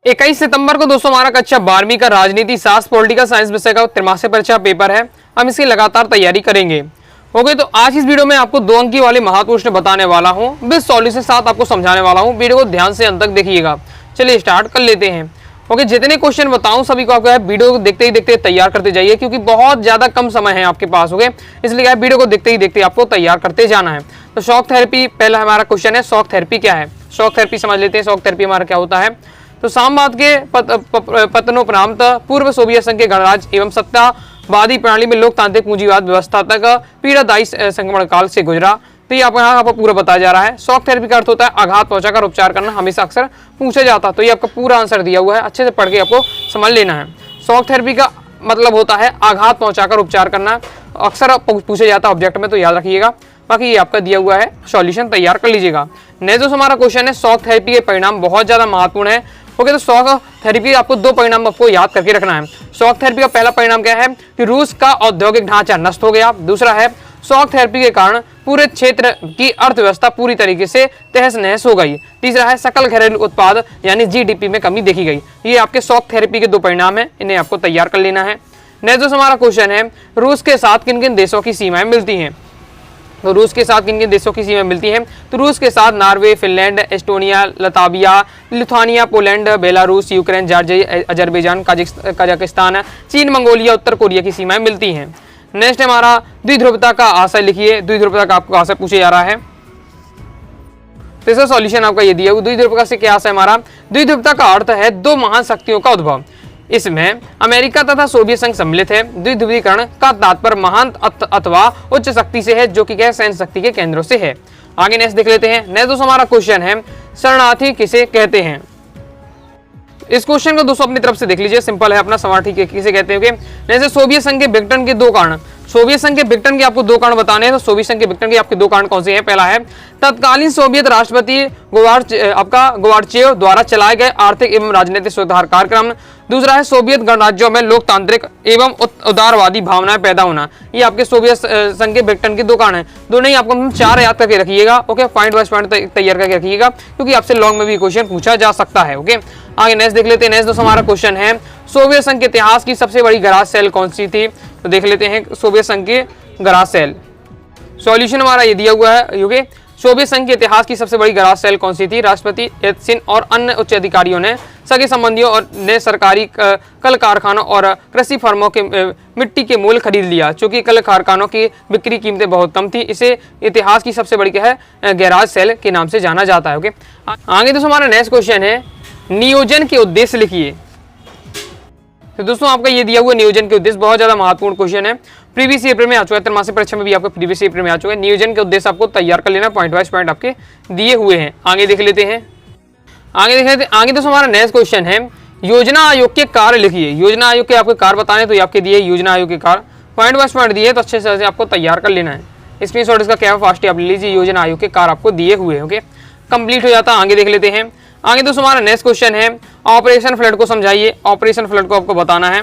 21 सितंबर को दोस्तों हमारा कक्षा 12वीं का राजनीति शास्त्र पॉलिटिकल साइंस विषय का त्रैमासिक परीक्षा पेपर है। हम इसकी लगातार तैयारी करेंगे। ओके, तो आज इस वीडियो में आपको 2 अंक की वाले महत्वपूर्ण बताने वाला हूं, विद सॉल्यूशन के साथ आपको समझाने वाला हूं। वीडियो को ध्यान से अंत तक देखिएगा। चलिए स्टार्ट कर लेते हैं। ओके, जितने क्वेश्चन बताऊं सभी को आपको वीडियो को देखते ही देखते तैयार करते जाइए, क्योंकि बहुत ज्यादा कम समय है आपके पास। ओके, इसलिए वीडियो को देखते ही देखते आपको तैयार करते जाना है। तो शॉक थेरेपी पहला हमारा क्वेश्चन है, शॉक थेरेपी क्या है। शॉक थेरेपी समझ लेते हैं। शॉक थेरेपी हमारा क्या होता है। तो साम्यवाद के पतनोपरांत पूर्व सोवियत संघ के गणराज्य एवं सत्तावादी प्रणाली में लोकतांत्रिक पूंजीवाद व्यवस्था तक पीड़ादायी संक्रमण काल से गुजरा। तो ये आपको पूरा बताया जा रहा है। शॉक थेरेपी का अर्थ होता है आघात पहुंचाकर उपचार करना, हमेशा अक्सर पूछा जाता है। तो ये आपका पूरा आंसर दिया हुआ है, अच्छे से पढ़ के आपको समझ लेना है। शॉक थेरेपी का मतलब होता है आघात पहुंचाकर उपचार करना, अक्सर पूछा जाता है ऑब्जेक्ट में, तो याद रखिएगा। बाकी ये आपका दिया हुआ है, सॉल्यूशन तैयार कर लीजिएगा। नेक्स्ट जो हमारा क्वेश्चन है, शॉक थेरेपी के परिणाम बहुत ज्यादा महत्वपूर्ण है। ओके, तो शॉक थेरेपी आपको 2 परिणाम आपको याद करके रखना है। शॉक थेरेपी का पहला परिणाम क्या है कि रूस का औद्योगिक ढांचा नष्ट हो गया। दूसरा है शॉक थेरेपी के कारण पूरे क्षेत्र की अर्थव्यवस्था पूरी तरीके से तहस नहस हो गई। तीसरा है सकल घरेलू उत्पाद यानी जीडीपी में कमी देखी गई। ये आपके शॉक थेरेपी के 2 परिणाम है, इन्हें आपको तैयार कर लेना है। नेक्स्ट जो हमारा क्वेश्चन है, रूस के साथ किन किन देशों की सीमाएं मिलती हैं। तो रूस के साथ किन किन देशों की सीमा मिलती है। तो रूस के साथ Norway, Finland, Estonia, Latvia, Lithuania, Poland, Belarus, Ukraine, Georgia, Azerbaijan, Kazakhstan, चीन, मंगोलिया, उत्तर कोरिया की सीमाएं मिलती हैं। नेक्स्ट हमारा द्विध्रुवता का आशय लिखिए। द्विध्रुवता का आपको आशय पूछा जा रहा है, तो इसका सॉल्यूशन आपका ये दिया। द्विध्रुवता से क्या आशय हमारा। द्विध्रुवता का अर्थ है 2 महान शक्तियों का उद्भव। इसमें अमेरिका तथा सोवियत संघ सम्मिलित है। द्विध्रुवीकरण का तात्पर्य महान अथवा उच्च शक्ति से है, जो कि क्या सैन्य शक्ति के केंद्रों से है। आगे नेक्स्ट देख लेते हैं। नेक्स्ट दोस्तों हमारा क्वेश्चन है, शरणार्थी किसे कहते हैं। इस क्वेश्चन को दोस्तों अपनी तरफ से देख लीजिए, सिंपल है अपना। शरणार्थी किसे कहते हैं। जैसे सोवियत संघ के विघटन के 2 कारण। सोवियत संघ के विघटन के आपको 2 कारण बताने हैं। तो सोवियत संघ के विघटन के आपके 2 कारण कौन से हैं। पहला है तत्कालीन सोवियत राष्ट्रपति गोबाचेव द्वारा चलाए गए आर्थिक एवं राजनीतिक सुधार कार्यक्रम। दूसरा है सोवियत गणराज्यों में लोकतांत्रिक एवं उदारवादी भावनाएं पैदा होना। ये आपके सोवियत संघ के विघटन के 2 कारण हैं। दोनों ही आपको 4 याद करके रखिएगा। ओके, पॉइंट वाइज पॉइंट तैयार करके रखिएगा, क्योंकि आपसे लॉन्ग में भी क्वेश्चन पूछा जा सकता है। ओके, आगे नेक्स्ट देख लेते हैं। नेक्स्ट दोस्तों हमारा क्वेश्चन है, सोवियत संघ के इतिहास की सबसे बड़ी गराज सेल कौन सी थी। तो देख लेते हैं सोवियत संघ की गराज सेल। सॉल्यूशन हमारा ये दिया हुआ है। ओके, सोवियत संघ के इतिहास की सबसे बड़ी गराज सेल कौन सी थी। राष्ट्रपति येल्त्सिन और अन्य उच्च अधिकारियों ने सगे संबंधियों और ने सरकारी कल कारखानों और कृषि फर्मों के मिट्टी के मूल खरीद लिया, चूंकि कल कारखानों की बिक्री कीमतें बहुत कम थी। इसे इतिहास की सबसे बड़ी क्या है, गैराज सेल के नाम से जाना जाता है। ओके, आगे दोस्तों हमारा नेक्स्ट क्वेश्चन है, नियोजन के उद्देश्य लिखिए। तो दोस्तों आपका ये दिया हुआ नियोजन के उद्देश्य बहुत ज्यादा महत्वपूर्ण क्वेश्चन है। प्रीवियस ईयर में आ चुका है, त्रैमासिक परीक्षा में भी आपको प्रीवियस ईयर में आ चुका है। नियोजन के उद्देश्य आपको तैयार कर लेना, पॉइंट वाइज पॉइंट आपके दिए हुए हैं। आगे देख लेते हैं। आगे दोस्तों हमारा नेक्स्ट क्वेश्चन है, योजना आयोग के कार्य लिखिए। योजना आयोग के आपके कार्य बताने, तो आपके दिए योजना आयोग के कार्य पॉइंट वाइज पॉइंट दिए, तो अच्छे से आपको तैयार कर लेना है। स्क्रीनशॉट इसका क्या है, फास्ट आप ले लीजिए। योजना आयोग के कार्य आपको दिए हुए हैं। ओके, कंप्लीट हो जाता है। आगे देख लेते हैं। आगे दोस्तों हमारा नेक्स्ट क्वेश्चन है, ऑपरेशन फ्लड को समझाइए। ऑपरेशन फ्लड को आपको बताना है,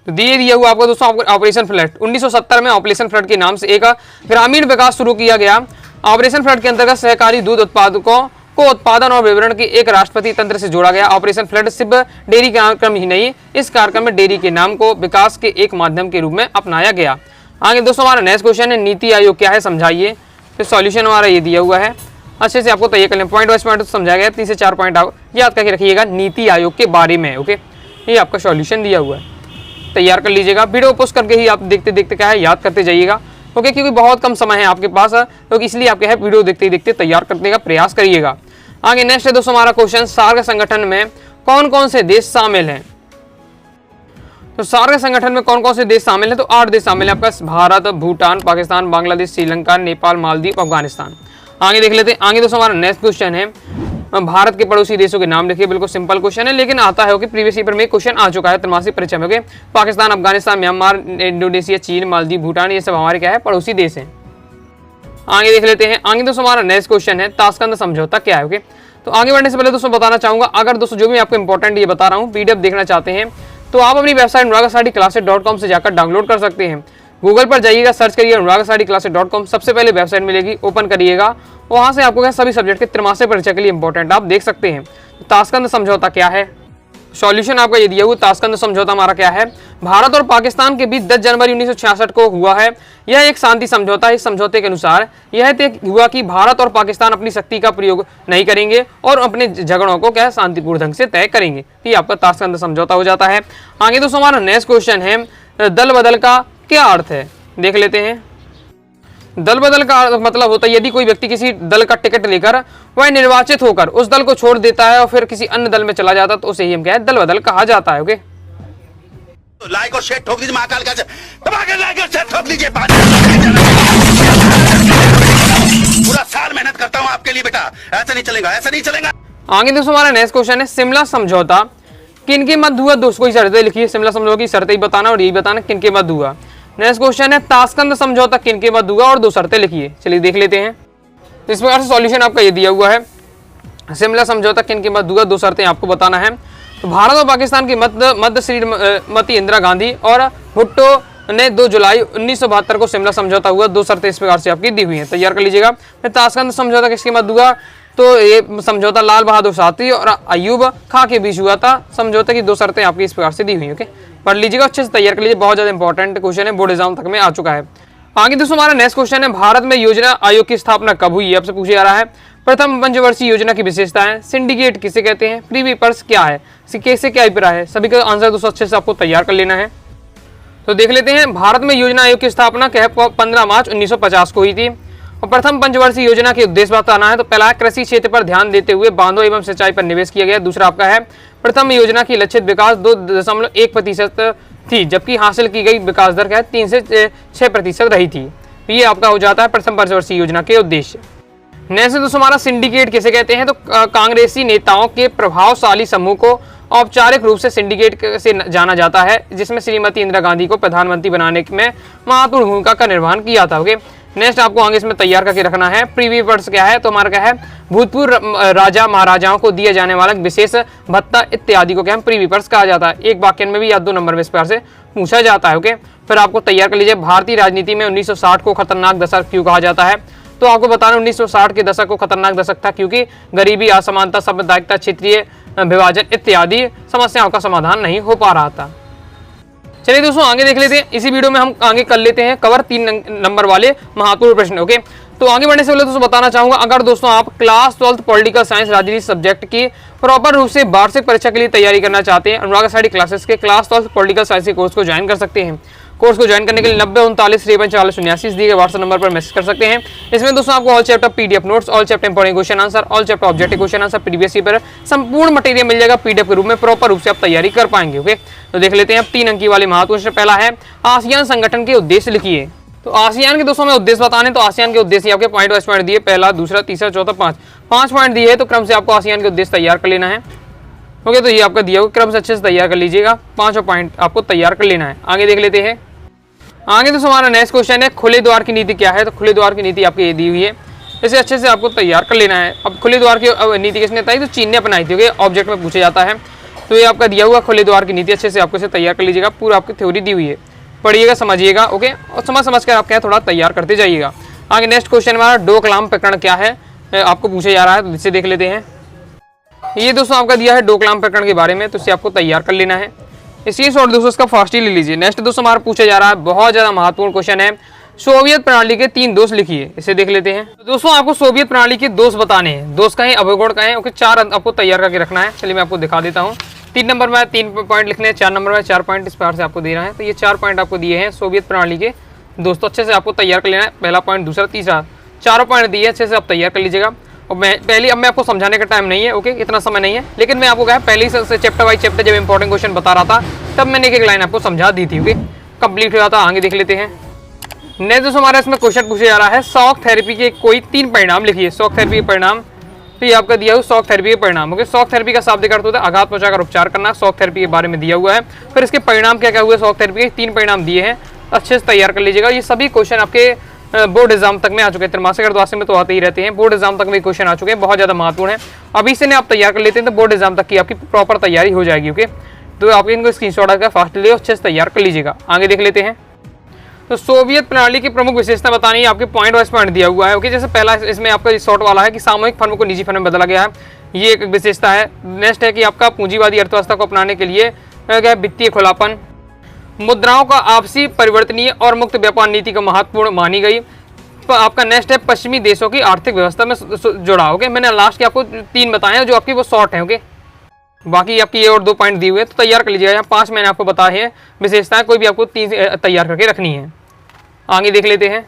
तो दिया हुआ आपको दोस्तों ऑपरेशन फ्लड। 1970 में ऑपरेशन फ्लड के नाम से एक ग्रामीण विकास शुरू किया गया। ऑपरेशन फ्लड के अंतर्गत सहकारी दूध उत्पादकों को उत्पादन और वितरण के एक राष्ट्रपति तंत्र से जोड़ा गया। ऑपरेशन फ्लड सिर्फ डेयरी कार्यक्रम ही नहीं, इस कार्यक्रम में डेयरी के नाम को विकास के एक माध्यम के रूप में अपनाया गया। आगे दोस्तों हमारा नेक्स्ट क्वेश्चन है, नीति आयोग क्या है समझाइए। तो सॉल्यूशन हमारा ये दिया हुआ है, अच्छे से आपको तैयार कर लें। पॉइंट वाइज पॉइंट समझाया गया, 3 से 4 पॉइंट आप याद करके रखिएगा नीति आयोग के बारे में। ओके, ये आपका सॉल्यूशन दिया हुआ है, तैयार कर लीजिएगा। वीडियो पोस्ट करके ही आप देखते देखते क्या है याद करते जाइएगा। ओके, क्योंकि बहुत कम समय है आपके पास, तो इसलिए आप क्या है वीडियो देखते ही देखते तैयार करने का प्रयास करिएगा। आगे नेक्स्ट है दोस्तों हमारा क्वेश्चन, सार्क संगठन में कौन कौन से देश शामिल हैं। तो सार्क संगठन में कौन कौन से देश शामिल हैं। तो 8 देश शामिल है आपका, भारत, भूटान, पाकिस्तान, बांग्लादेश, श्रीलंका, नेपाल, मालदीव, अफगानिस्तान। आगे देख लेते हैं। आगे दोस्तों हमारा नेक्स्ट क्वेश्चन है, भारत के पड़ोसी देशों के नाम लिखिए। बिल्कुल सिंपल क्वेश्चन है, लेकिन आता है कि प्रीवियस ईयर में क्वेश्चन आ चुका है त्रैमासिक परीक्षा में। Okay, Pakistan, Afghanistan, Myanmar, Indonesia, चीन, मालदीव, भूटान, ये सब हमारे क्या है, पड़ोसी देश हैं। आगे देख लेते हैं। आगे दोस्तों हमारा नेक्स्ट क्वेश्चन है, ताशकंद समझौता क्या है। ओके, तो आगे बढ़ने से पहले दोस्तों बताना चाहूंगा, अगर दोस्तों जो भी आपको इंपॉर्टेंट ये बता रहा हूँ PDF देखना चाहते हैं, तो आप अपनी वेबसाइट अनुरागसाडीclasses.com से जाकर डाउनलोड कर सकते हैं। गूगल पर जाइएगा, सर्च करिए अनुरागसाडीclasses.com, सबसे पहले वेबसाइट मिलेगी, ओपन करिएगा वहां से आपको क्या सभी सब्जेक्ट के त्रैमासिक परीक्षा के लिए इंपॉर्टेंट आप देख सकते हैं। तो ताशकंद समझौता क्या है, सॉल्यूशन आपका ये दिया हुआ। ताशकंद समझौता हमारा क्या है, भारत और पाकिस्तान के बीच 10 जनवरी 1966 को हुआ है। यह एक शांति समझौता है। इस समझौते के अनुसार यह तय हुआ कि भारत और पाकिस्तान अपनी शक्ति का प्रयोग नहीं करेंगे और अपने झगड़ों को क्या शांतिपूर्ण ढंग से तय करेंगे। तो ये आपका ताशकंद समझौता हो जाता है। आगे दोस्तों हमारा नेक्स्ट क्वेश्चन है, दल बदल का क्या अर्थ है, देख लेते हैं। दल बदल का मतलब होता है यदि कोई व्यक्ति किसी दल का टिकट लेकर वह निर्वाचित होकर उस दल को छोड़ देता है और फिर किसी अन्य दल में चला जाता है तो उसे ही हम क्या है, दल बदल कहा जाता है। ओके, लाइक और शेयर ठोक दीजिए, महाकाल का लाइक और शेयर ठोक दीजिए। पूरा साल मेहनत करता हूँ आपके लिए बेटा, ऐसा नहीं चलेगा, ऐसा नहीं चलेगा। आगे दोस्तों हमारा नेक्स्ट क्वेश्चन है, शिमला समझौता किनके मध्य हुआ। दोस्तों कोई शर्तें लिखी है, शिमला समझौता की शर्तें ही बताना और यही बताना किनके मध्य हुआ। नेक्स्ट क्वेश्चन है, ताशकंद समझौता किनके मध्य हुआ और 2 शर्तें लिखिए। चलिए देख लेते हैं। इस प्रकार से सॉल्यूशन आपका ये दिया हुआ है, शिमला समझौता किनके मध्य हुआ, 2 शर्तें आपको बताना है। तो भारत और पाकिस्तान के मध्य श्रीमती इंदिरा गांधी और भुट्टो ने 2 जुलाई 1972 को शिमला समझौता हुआ। 2 शर्तें इस प्रकार से आपकी दी हुई हैं, तैयार कर लीजिएगा। ताशकंद समझौता किसके मध्य हुआ, तो ये समझौता लाल बहादुर शास्त्री और अयूब खां के बीच हुआ था। समझौते की 2 शर्तें आपकी इस प्रकार से दी हुई। ओके, पढ़ लीजिएगा, अच्छे से तैयार कर लीजिए, बहुत ज्यादा इंपॉर्टेंट क्वेश्चन है, बोर्ड एग्जाम तक में आ चुका है। आगे दोस्तों हमारा नेक्स्ट क्वेश्चन है, भारत में योजना आयोग की स्थापना कब हुई, आपसे पूछा जा रहा है। प्रथम पंचवर्षीय योजना की विशेषताएं, सिंडिकेट किसे कहते हैं, प्रीवी पर्स क्या है, कैसे क्या अभिप्राय है, सभी का आंसर दोस्तों अच्छे से आपको तैयार कर लेना है। तो देख लेते हैं, भारत में योजना आयोग की स्थापना 15 मार्च 1950 को हुई थी। और प्रथम पंचवर्षीय योजना के उद्देश्य बताना है, तो पहला कृषि क्षेत्र पर ध्यान देते हुए बांधों एवं सिंचाई पर निवेश किया गया। दूसरा आपका है, प्रथम योजना की लक्षित विकास 2.1% थी, जबकि हासिल की गई विकास दर क्या 3 से 6% रही थी। ये आपका हो जाता है प्रथम पंचवर्षीय योजना के उद्देश्य। नेक्स्ट दोस्तों हमारा सिंडिकेट किसे कहते हैं, तो कांग्रेसी नेताओं के प्रभावशाली समूह को औपचारिक रूप से सिंडिकेट से जाना जाता है, जिसमें श्रीमती इंदिरा गांधी को प्रधानमंत्री बनाने में महत्वपूर्ण भूमिका का निर्वहन किया था। ओके, नेक्स्ट आपको आगे इसमें तैयार करके रखना है। प्रीवी पर्स क्या है, तो हमारा क्या है, भूतपूर्व राजा महाराजाओं को दिया जाने वाला विशेष भत्ता इत्यादि को क्या है प्रीवी पर्स कहा जाता है। एक वाक्य में भी या 2 नंबर में इस प्रकार से पूछा जाता है। ओके, फिर आपको तैयार कर लीजिए, भारतीय राजनीति में 1960 को खतरनाक दशक क्यों कहा जाता है, तो आपको बताना 1960 के दशक को खतरनाक दशक था क्योंकि गरीबी, असमानता, सांप्रदायिकता, क्षेत्रीय विभाजन इत्यादि समस्याओं का समाधान नहीं हो पा रहा था। चलिए दोस्तों आगे देख लेते हैं। इसी वीडियो में हम आगे कर लेते हैं कवर 3 नंबर वाले महत्वपूर्ण प्रश्न। ओके, तो आगे बढ़ने से पहले दोस्तों बताना चाहूंगा, अगर दोस्तों आप क्लास 12 पॉलिटिकल साइंस राजनीति सब्जेक्ट की प्रॉपर रूप से वार्षिक परीक्षा के लिए तैयारी करना चाहते हैं, अनुराग स्टडी क्लासेस के क्लास 12 पॉलिटिकल साइंस के कोर्स को ज्वाइन कर सकते हैं। कोर्स को ज्वाइन करने के लिए 90 39 53 40 89 दिए गए व्हाट्सएप नंबर पर मैसेज कर सकते हैं। इसमें दोस्तों आपको all chapter PDF notes, all chapter important question answer, all chapter objective question answer, previous year पर संपूर्ण मटेरियल मिल जाएगा पीडीएफ के रूप में, प्रॉपर रूप से आप तैयारी कर पाएंगे। ओके, तो देख लेते हैं अब 3 अंकी वाले महत्वपूर्ण। पहला है, आसियान संगठन के उद्देश्य लिखिए। तो आसियान के दोस्तों में उद्देश्य बताने, तो आसियान के उद्देश्य आपके पॉइंट वाइज पॉइंट दिए, पहला, दूसरा, तीसरा, चौथा, 5 पॉइंट दिए है, तो क्रम से आपको आसियान के उद्देश्य तैयार कर लेना है। ओके, तो ये आपका दिया हुआ क्रम से अच्छे से तैयार कर लीजिएगा, 5 पॉइंट आपको तैयार कर लेना है। आगे देख लेते हैं। आगे दोस्तों हमारा नेक्स्ट क्वेश्चन है, खुले द्वार की नीति क्या है, तो खुले द्वार की नीति आपकी ये दी हुई है, इसे अच्छे से आपको तैयार कर लेना है। अब खुले द्वार की नीति किसने बताई, तो चीन ने अपनाई थी। ऑब्जेक्ट में पूछा जाता है, तो ये आपका दिया हुआ खुले द्वार की नीति, अच्छे से आपको इसे तैयार कर लीजिएगा। पूरा आपकी थ्योरी दी हुई है, पढ़िएगा, समझिएगा। ओके, और समझ कर आप क्या थोड़ा तैयार करते जाइएगा। आगे नेक्स्ट क्वेश्चन हमारा, डोकलाम प्रकरण क्या है, आपको पूछा जा रहा है, तो इसे देख लेते हैं। ये दोस्तों आपका दिया है डोकलाम प्रकरण के बारे में, तो इसे आपको तैयार कर लेना है। इसी शॉर्ट दोस्तों इसका फास्ट ही ले लीजिए। नेक्स्ट दोस्तों हमारा पूछा जा रहा है, बहुत ज्यादा महत्वपूर्ण क्वेश्चन है, सोवियत प्रणाली के 3 दोष लिखिए। इसे देख लेते हैं। तो दोस्तों आपको सोवियत प्रणाली के दोष बताने हैं, दोष कहें अवगुण कहें। ओके, 4 आपको तैयार करके रखना है। चलिए मैं आपको दिखा देता हूँ। 3 नंबर में 3 पॉइंट लिखने हैं, 4 नंबर में 4 पॉइंट इस प्रकार से आपको दे रहा है। तो ये 4 पॉइंट आपको दिए हैं सोवियत प्रणाली के दोस्तों, अच्छे से आपको तैयार कर लेना है। पहला पॉइंट, दूसरा, तीसरा, 4 पॉइंट दिए, अच्छे से आप तैयार कर लीजिएगा। और अब मैं आपको समझाने का टाइम नहीं है। ओके, इतना समय नहीं है, लेकिन मैं आपको कहा पहले ही से चैप्टर बाई चैप्टर जब इंपॉर्टेंट क्वेश्चन बता रहा था तब मैंने एक लाइन आपको समझा दी थी। ओके, कंप्लीट हो जाता। आगे देख लेते हैं। नेक्स्ट दोस्तों हमारा इसमें क्वेश्चन पूछा जा रहा है, शॉक थेरेपी के कोई 3 परिणाम लिखिए। शॉक थेरेपी के परिणाम, तो ये आपका दिया हुआ शॉक थेरेपी के परिणाम। ओके, शॉक थेरेपी का शाब्दिक अर्थ होता है आघात पहुंचाकर उपचार करना। शॉक थेरेपी के बारे में दिया हुआ है। फिर इसके परिणाम क्या क्या हुए, शॉक थेरेपी के 3 परिणाम दिए हैं, अच्छे से तैयार कर लीजिएगा। ये सभी क्वेश्चन आपके बोर्ड एग्जाम तक में आ चुके हैं, त्रैमासिक अर्धवार्षिक में तो आते ही रहते हैं, बोर्ड एग्जाम तक में क्वेश्चन आ चुके हैं, बहुत ज्यादा महत्वपूर्ण है। अभी से आप तैयार कर लेते हैं तो बोर्ड एग्जाम तक की आपकी प्रॉपर तैयारी हो जाएगी। ओके, तो आप इनको स्क्रीनशॉट आकर फास्ट ले अच्छे से तैयार कर लीजिएगा। आगे देख लेते हैं। तो सोवियत प्रणाली की प्रमुख विशेषता बतानी है, आपके पॉइंट वाइज पॉइंट दिया हुआ है। ओके, जैसे पहला इसमें आपका शॉर्ट वाला है कि सामूहिक फर्म को निजी फर्म में बदला गया है, ये एक विशेषता है। नेक्स्ट है कि आपका पूंजीवादी अर्थव्यवस्था को अपनाने के लिए वित्तीय खुलापन, मुद्राओं का आपसी परिवर्तनीय और मुक्त व्यापार नीति को महत्वपूर्ण मानी गई। तो आपका नेक्स्ट है पश्चिमी देशों की आर्थिक व्यवस्था में जुड़ा। ओके, मैंने लास्ट के आपको 3 बताए हैं जो आपकी वो शॉर्ट है। ओके, बाकी आपकी ये और 2 पॉइंट दिए हुए तो तैयार कर लीजिएगा। 5 मैंने आपको बताए हैं विशेषताएं, कोई भी आपको 3 तैयार करके रखनी है। आगे देख लेते हैं।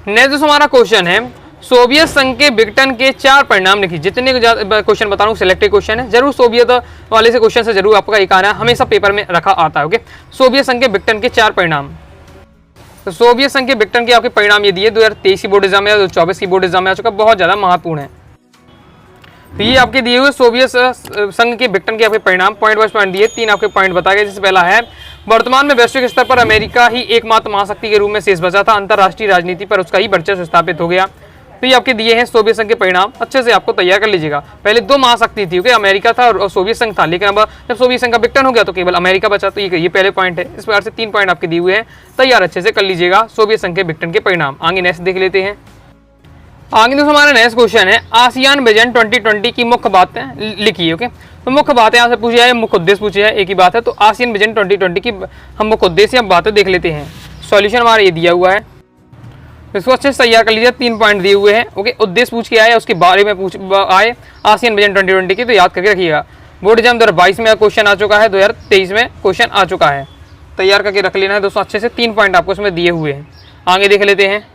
नेक्स्ट हमारा क्वेश्चन है सोवियत संघ के विघटन के 4 परिणाम लिखिए। जितने क्वेश्चन बता रहा हूँ सिलेक्टेड क्वेश्चन है, जरूर सोवियत वाले से क्वेश्चन से जरूर आपका एक आना हमेशा पेपर में रखा आता है। ओके, सोवियत संघ के विघटन के 4 परिणाम। तो सोवियत संघ के विघटन के आपके परिणाम ये दिए 2023 की बोर्ड एग्जाम में, 2024 की बोर्ड एग्जाम में आ चुका, बहुत ज्यादा महत्वपूर्ण है। तो ये आपके दिए हुए सोवियत संघ के विघटन के आपके परिणाम पॉइंट वाइज पॉइंट दिए, 3 आपके पॉइंट बताए गए। जैसे पहला है वर्तमान में वैश्विक स्तर पर अमेरिका ही एकमात्र महाशक्ति के रूप में शेष बचा था, अंतर्राष्ट्रीय राजनीति पर उसका ही वर्चस्व स्थापित हो गया। तो ये आपके दिए हैं सोवियत संघ के परिणाम, अच्छे से आपको तैयार कर लीजिएगा। पहले 2 महाशक्ति थी, ओके, अमेरिका था और सोवियत संघ था, लेकिन अब जब सोवियत संघ का विघटन हो गया तो केवल अमेरिका बचा। तो ये पहले पॉइंट है। इस प्रकार से 3 पॉइंट आपके दिए हुए हैं, तैयार अच्छे से कर लीजिएगा सोवियत संघ के विघटन के परिणाम। आगे नेक्स्ट देख लेते हैं। आगे दोस्तों हमारा नेक्स्ट क्वेश्चन है आसियान विजन 2020 की मुख्य बातें लिखिए। ओके, तो मुख्य बातें यहाँ से पूछी जाए, मुख्य उद्देश्य पूछे जाए, एक ही बात है। तो आसियान विजन 2020 की हम मुख्य उद्देश्य बातें देख लेते हैं। सॉल्यूशन हमारा ये दिया हुआ है, इसको अच्छे से तैयार कर लीजिए। 3 पॉइंट दिए हुए हैं। ओके, उद्देश्य पूछ के आए, उसके बारे में पूछ आए आसियान विजन 2020 की, तो याद करके रखिएगा। बोर्ड एग्जाम 2022 में क्वेश्चन आ चुका है, 2023 में क्वेश्चन आ चुका है, तैयार करके रख लेना है दोस्तों अच्छे से। 3 पॉइंट आपको इसमें दिए हुए हैं। आगे देख लेते हैं।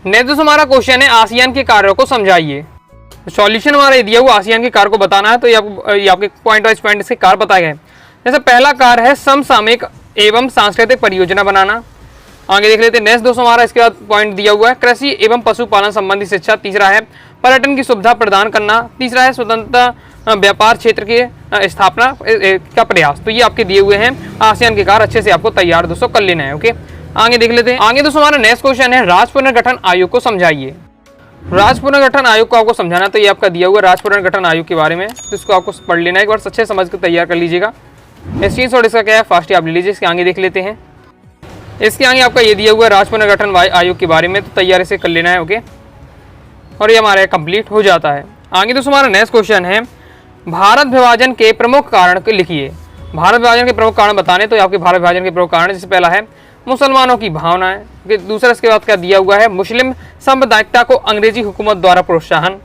नेक्स्ट दोस्तों हमारा क्वेश्चन है आसियान के कार्यों को समझाइए। सॉल्यूशन हमारा दिया हुआ आसियान के कार्य को बताना है, तो ये आपके पॉइंट वाइज पॉइंट इसके कार्य बताए गए। जैसे पहला कार्य है समसामयिक एवं सांस्कृतिक परियोजना बनाना। आगे देख लेते हैं। नेक्स्ट दोस्तों हमारा इसके बाद पॉइंट दिया हुआ है कृषि एवं पशुपालन संबंधी शिक्षा। तीसरा है पर्यटन की सुविधा प्रदान करना। तीसरा है स्वतंत्र व्यापार क्षेत्र की स्थापना का प्रयास। तो ये आपके दिए हुए हैं आसियान के कार्य, अच्छे से आपको तैयार दोस्तों कर लेना है। ओके, आगे देख लेते हैं। आगे दोस्तों हमारा नेक्स्ट क्वेश्चन है राज्य पुनर्गठन आयोग को समझाइए। राज्य पुनर्गठन आयोग को आपको समझाना, तो ये आपका दिया हुआ राज्य पुनर्गठन आयोग के बारे में, तो इसको आपको पढ़ लेना है, एक बार अच्छे समझ कर तैयार कर लीजिएगा। स्क्रीनशॉट इसका क्या है फास्ट आप ले लीजिए। इसके आगे देख लेते हैं। इसके आगे आपका ये दिया हुआ राज्य पुनर्गठन आयोग के बारे में, तो तैयारी से कर लेना है। ओके, और ये हमारा कंप्लीट हो जाता है। आगे दोस्तों हमारा नेक्स्ट क्वेश्चन है भारत विभाजन के प्रमुख कारण को लिखिए। भारत विभाजन के प्रमुख कारण बताने, तो आपके भारत विभाजन के प्रमुख कारण जैसे पहला है मुसलमानों की भावनाएं। दूसरा इसके बाद क्या दिया हुआ है मुस्लिम सांप्रदायिकता को अंग्रेजी हुकूमत द्वारा प्रोत्साहन,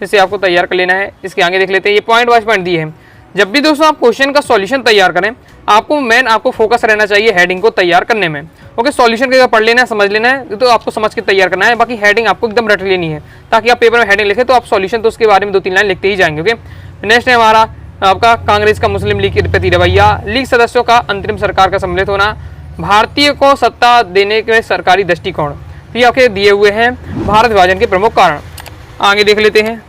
इसे आपको तैयार कर लेना है। इसके आगे देख लेते हैं। ये पॉइंट वाइज पॉइंट दिए हैं। जब भी दोस्तों आप क्वेश्चन का सॉल्यूशन तैयार करें, आपको फोकस रहना चाहिए हेडिंग को तैयार करने में। ओके, सॉल्यूशन का पढ़ लेना है, समझ लेना है, तो आपको समझ के तैयार करना है। बाकी हेडिंग आपको एकदम रट लेनी है, ताकि आप पेपर में हेडिंग लिखे तो आप सॉल्यूशन तो उसके बारे में 2-3 लाइन लिखते ही जाएंगे। ओके, नेक्स्ट है हमारा आपका कांग्रेस का मुस्लिम लीग के प्रति रवैया, लीग सदस्यों का अंतरिम सरकार का सम्मिलित होना, भारतीय को सत्ता देने के सरकारी दृष्टिकोण। तो ये आपके दिए हुए हैं भारत विभाजन के प्रमुख कारण। आगे देख लेते हैं।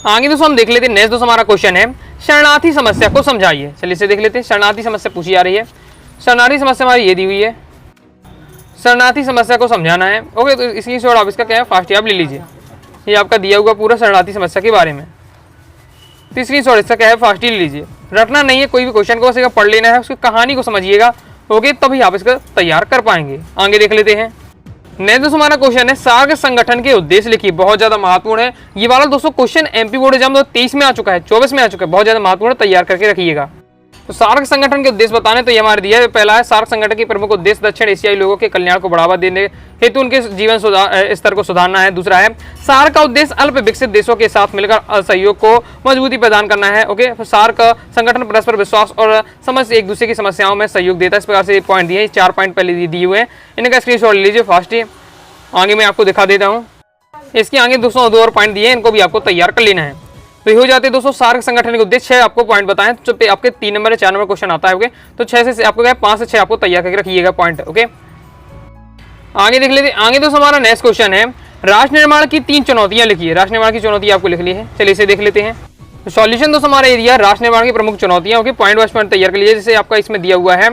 आगे दोस्तों हम देख लेते हैं। नेक्स्ट दोस्तों हमारा क्वेश्चन है शरणार्थी समस्या को समझाइए। चलिए इसे देख लेते हैं। शरणार्थी समस्या पूछी जा रही है। शरणार्थी समस्या हमारी ये दी हुई है, शरणार्थी समस्या को समझाना है। ओके, तो इसकी शॉर्ट आप इसका क्या है फास्ट आप ले लीजिए। ये आपका दिया हुआ पूरा शरणार्थी समस्या के बारे में, तो इसकी शॉर्ट इसका क्या है फास्ट ही ले लीजिए। रटना नहीं है कोई भी क्वेश्चन को, बस पढ़ लेना है, उसकी कहानी को समझिएगा। ओके, तभी आप इसका तैयार कर पाएंगे। आगे देख लेते हैं। नेक्स्ट दोस्तों हमारा क्वेश्चन है सार्क संगठन के उद्देश्य लिखिए। बहुत ज्यादा महत्वपूर्ण है ये वाला दोस्तों क्वेश्चन, एमपी बोर्ड एग्जाम 23 में आ चुका है, 24 में आ चुका है, बहुत ज्यादा महत्वपूर्ण, तैयार करके रखिएगा। तो सार्क संगठन के उद्देश्य बताने, तो ये हमारे दिया है। पहला है सार्क संगठन की प्रमुख उद्देश्य दक्षिण एशियाई लोगों के कल्याण को बढ़ावा देने हेतु उनके जीवन स्तर को सुधारना है। दूसरा है सार्क का उद्देश्य अल्प विकसित देशों के साथ मिलकर सहयोग को मजबूती प्रदान करना है। ओके, सार्क संगठन परस्पर विश्वास और समझ एक दूसरे की समस्याओं में सहयोग देता है। इस प्रकार से पॉइंट दिए, 4 पॉइंट पहले दिए हुए हैं, इनका स्क्रीनशॉट ले लीजिए फास्ट ही। आगे मैं आपको दिखा देता हूँ। इसके आगे दोस्तों 2 और पॉइंट दिए हैं, इनको भी आपको तैयार कर लेना है। तो हो जाते हैं दोस्तों सार्क संगठन के उद्देश्य। 6 आपको पॉइंट बताएं, तो आपके 3 नंबर या 4 नंबर क्वेश्चन आता है। ओके, तो 6 से आपको 5 से 6 आपको तैयार करके रखिएगा पॉइंट। ओके, आगे देख लेते हैं। आगे दोस्तों हमारा नेक्स्ट क्वेश्चन है राष्ट्र निर्माण की 3 चुनौतियां लिखिए। राष्ट्र निर्माण की चुनौती आपको लिख ली है, चलिए इसे देख लेते हैं। तो सॉल्यूशन दोस्तों हमारा एरिया राष्ट्र निर्माण की प्रमुख चुनौतियां। ओके, पॉइंट वाइज पॉइंट तैयार कर लीजिए। जैसे आपका इसमें दिया हुआ है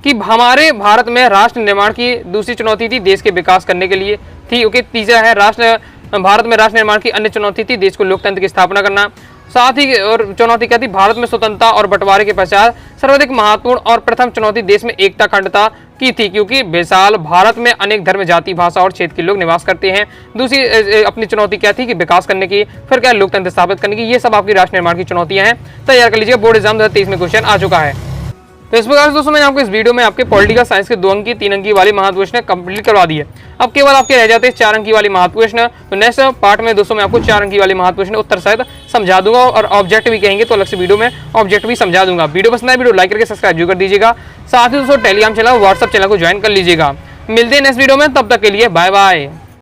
कि हमारे भारत में राष्ट्र निर्माण की दूसरी चुनौती थी देश के विकास करने के लिए थी। ओके, तीसरा है भारत में राष्ट्र निर्माण की अन्य चुनौती थी देश को लोकतंत्र की स्थापना करना। साथ ही और चुनौती क्या थी, भारत में स्वतंत्रता और बंटवारे के पश्चात सर्वाधिक महत्वपूर्ण और प्रथम चुनौती देश में एकता, अखंडता की थी, क्योंकि विशाल भारत में अनेक धर्म, जाति, भाषा और क्षेत्र के लोग निवास करते हैं। दूसरी अपनी चुनौती क्या थी कि विकास करने की, फिर क्या लोकतंत्र स्थापित करने की। ये सब आपकी राष्ट्र निर्माण की चुनौतियां हैं। तैयार कर लीजिए, बोर्ड एग्जाम 2023 में क्वेश्चन आ चुका है। तो इस प्रकार से दोस्तों मैंने आपको इस वीडियो में आपके पॉलिटिकल साइंस के 2 अंक की 3 अंक की वाली महत्व प्रश्न कंप्लीट करवा दी है। अब केवल आपके रह जाते हैं 4 अंक की वाली महत्व प्रश्न। तो नेक्स्ट पार्ट में दोस्तों मैं आपको 4 अंक की वाली महत्व प्रश्न उत्तर सहित समझा दूंगा, और ऑब्जेक्ट भी कहेंगे तो अलग से वीडियो में ऑब्जेक्ट भी समझा दूंगा। वीडियो पसंद आए वीडियो लाइक करके सब्सक्राइब कर दीजिएगा। साथ ही दोस्तों टेलीग्राम चैनल, व्हाट्सएप चैनल को ज्वाइन कर लीजिएगा। मिलते हैं नेक्स्ट वीडियो में, तब तक के लिए बाय बाय।